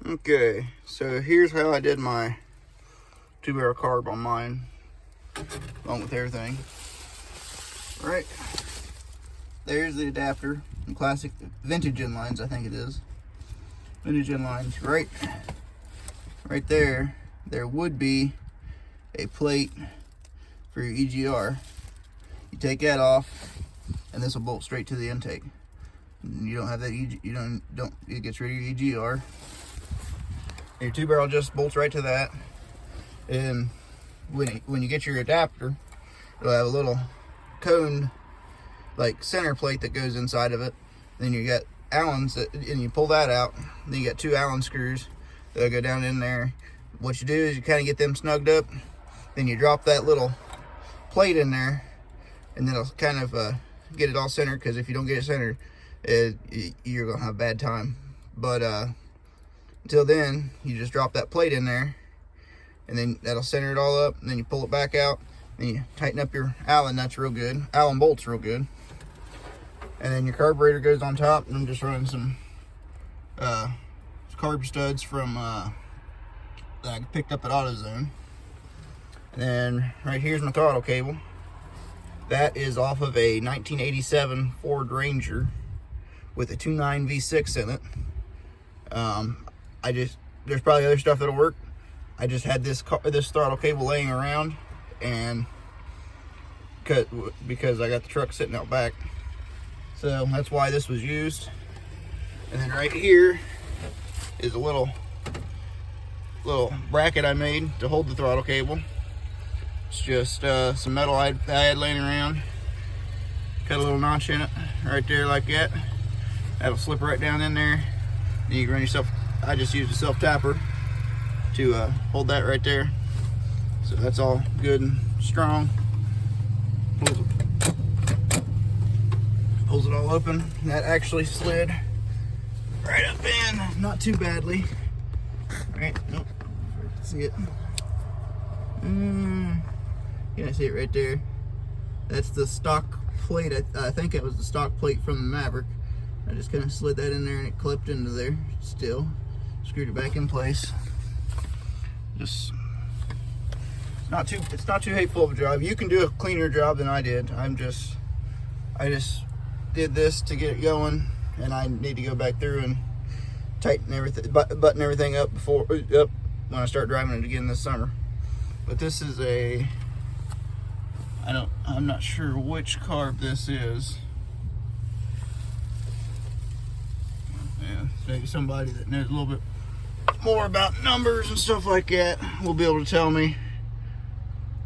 Okay, so here's how I did my 2-barrel carb on mine, along with everything. All right, there's the adapter, classic vintage inlines, I think it is. Vintage inlines, right there. There would be a plate for your EGR. You take that off, and this will bolt straight to the intake. You don't have that it gets rid of your EGR. Your 2-barrel just bolts right to that. And when you get your adapter, it'll have a little cone like center plate that goes inside of it. Then you got Allens and you pull that out. Then you got 2 Allen screws that'll go down in there. What you do is you kind of get them snugged up. Then you drop that little plate in there, and then it'll kind of get it all centered. Because if you don't get it centered, you're gonna have a bad time. But until then, you just drop that plate in there, and then that'll center it all up. And then you pull it back out, and you tighten up your Allen nuts real good, Allen bolts real good. And then your carburetor goes on top, and I'm just running some carb studs from that I picked up at AutoZone. And then right here's my throttle cable. That is off of a 1987 Ford Ranger with a 2.9 V6 in it. There's probably other stuff that'll work. I just had this throttle cable laying around, and because I got the truck sitting out back, so that's why this was used. And then right here is a little bracket I made to hold the throttle cable. It's just some metal I had laying around. Cut a little notch in it right there like that. That'll slip right down in there. Then you can run yourself. I just used a self tapper to hold that right there. So that's all good and strong. Pulls it all open. And that actually slid right up in, not too badly. Right, nope, see it. Yeah, I see it right there. That's the stock plate. I think it was the stock plate from the Maverick. I just kind of slid that in there, and it clipped into there still. Screwed it back in place. Just it's not too hateful of a job. You can do a cleaner job than I did. I just did this to get it going, and I need to go back through and tighten everything, button everything up when I start driving it again this summer. But this is I'm not sure which carb this is. Yeah, maybe somebody that knows a little bit more about numbers and stuff like that will be able to tell me.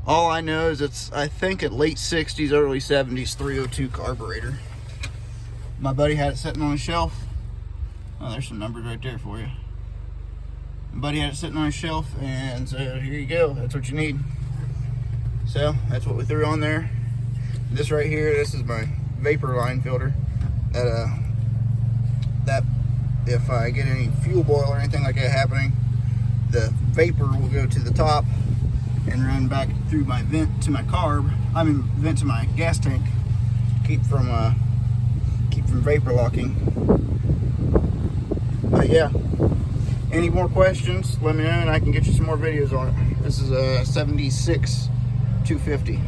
All I know is it's, I think, at late 60s, early 70s 302 carburetor. My buddy had it sitting on a shelf. Oh, there's some numbers right there for you. My buddy had it sitting on a shelf, and so here you go. That's what you need. So that's what we threw on there. This right here, this is my vapor line filter. That if I get any fuel boil or anything like that happening, the vapor will go to the top and run back through my vent to my carb. Vent to my gas tank. Keep from vapor locking. But yeah, any more questions, let me know, and I can get you some more videos on it. This is a 76 250.